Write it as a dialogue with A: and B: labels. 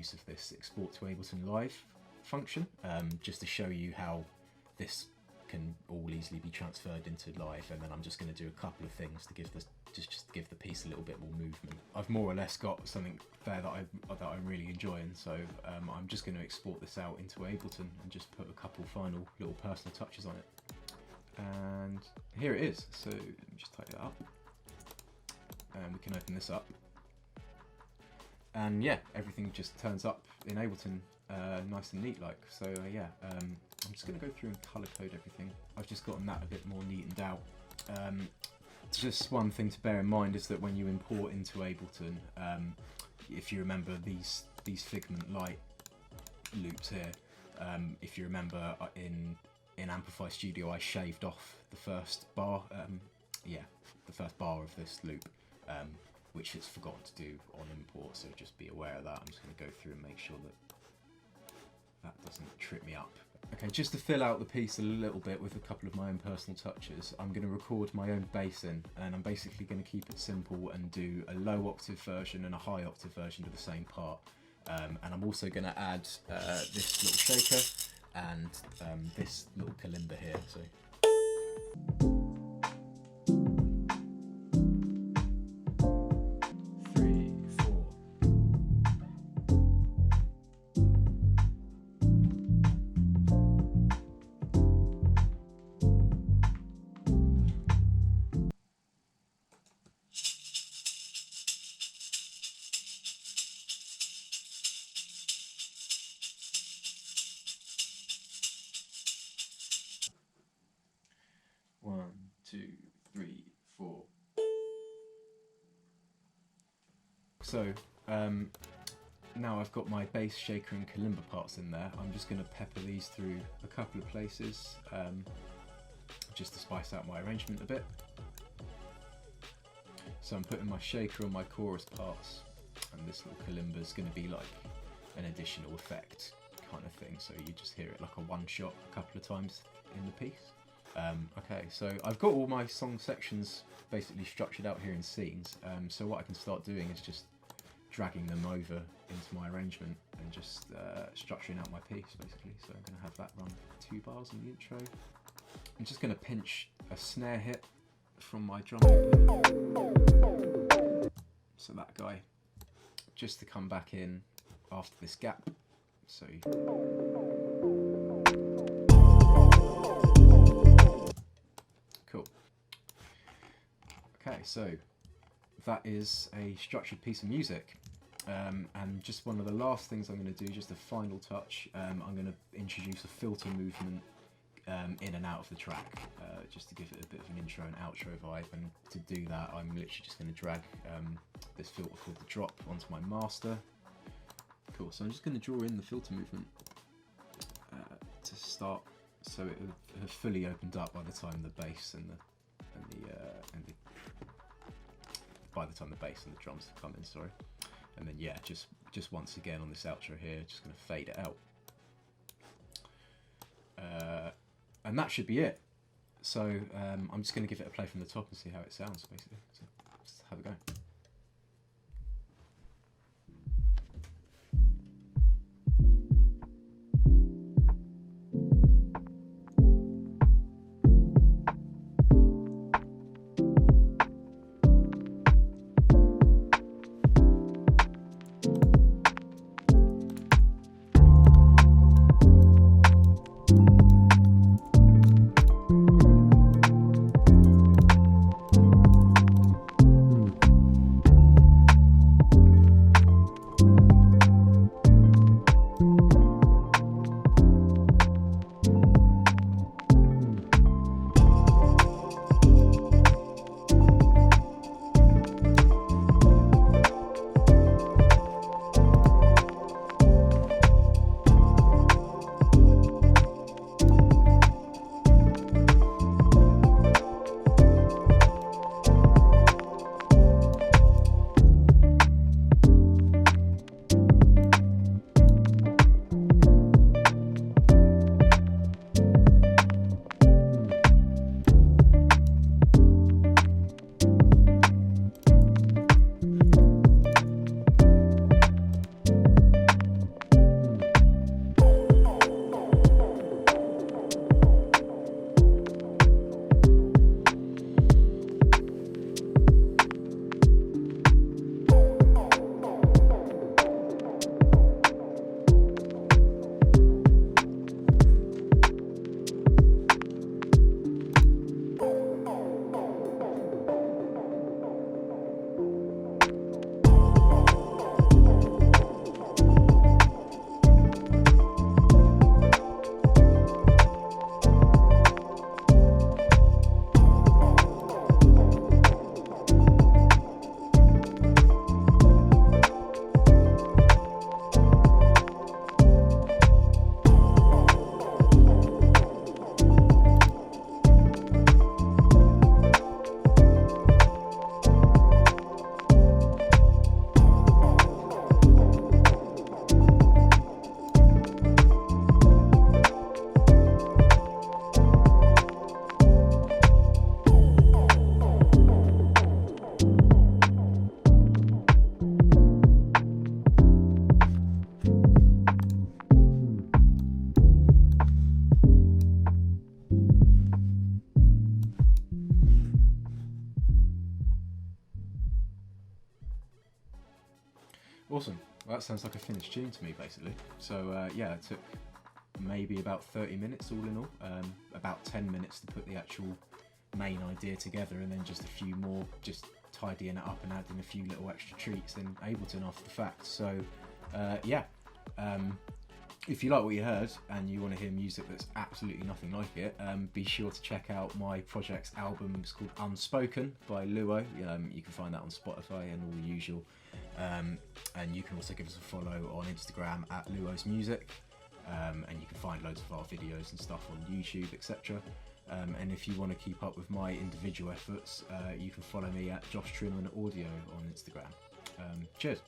A: use of this export to Ableton Live function, just to show you how this can all easily be transferred into Live, and then I'm just going to do a couple of things to give this just give the piece a little bit more movement. I've more or less got something there that I'm really enjoying, so I'm just going to export this out into Ableton and just put a couple final little personal touches on it. And here it is. So let me just tidy that up, and we can open this up, and yeah, everything just turns up in Ableton nice and neat like. So yeah, I'm just going to go through and colour code everything. I've just gotten that a bit more neatened out. Just one thing to bear in mind is that when you import into Ableton, if you remember these Figment Light loops here, if you remember in Ampify Studio I shaved off the first bar, the first bar of this loop, which it's forgotten to do on import, so just be aware of that. I'm just going to go through and make sure that doesn't trip me up. Okay, just to fill out the piece a little bit with a couple of my own personal touches, I'm going to record my own bass in, and I'm basically going to keep it simple and do a low octave version and a high octave version of the same part. And I'm also going to add this little shaker and this little kalimba here. So. 1, 2, 3, 4. So now I've got my bass, shaker and kalimba parts in there. I'm just going to pepper these through a couple of places just to spice out my arrangement a bit. So I'm putting my shaker on my chorus parts, and this little kalimba is going to be like an additional effect kind of thing, so you just hear it like a one shot a couple of times in the piece. Okay, so I've got all my song sections basically structured out here in scenes, so what I can start doing is just dragging them over into my arrangement and just structuring out my piece basically. So I'm going to have that run 2 bars in the intro. I'm just going to pinch a snare hit from my drum, so that guy, just to come back in after this gap. So cool. Okay, so that is a structured piece of music, and just one of the last things I'm going to do, just a final touch, I'm going to introduce a filter movement in and out of the track, just to give it a bit of an intro and outro vibe. And to do that, I'm literally just going to drag this filter called the drop onto my master. Cool, so I'm just going to draw in the filter movement to start, so it will have fully opened up by the time the bass and the drums come in, sorry. And then yeah, just once again on this outro here, just going to fade it out. And that should be it. So I'm just going to give it a play from the top and see how it sounds, basically. So let's have a go. Awesome. Well, that sounds like a finished tune to me, basically. So yeah, it took maybe about 30 minutes all in all, about 10 minutes to put the actual main idea together, and then just a few more, just tidying it up and adding a few little extra treats in Ableton after the fact. So yeah, if you like what you heard and you want to hear music that's absolutely nothing like it, be sure to check out my project's album. It's called Unspoken by Luo. You can find that on Spotify and all the usual. And you can also give us a follow on Instagram at Luo's Music. And you can find loads of our videos and stuff on YouTube, etc. And if you want to keep up with my individual efforts, you can follow me at Josh Trimman Audio on Instagram. Cheers.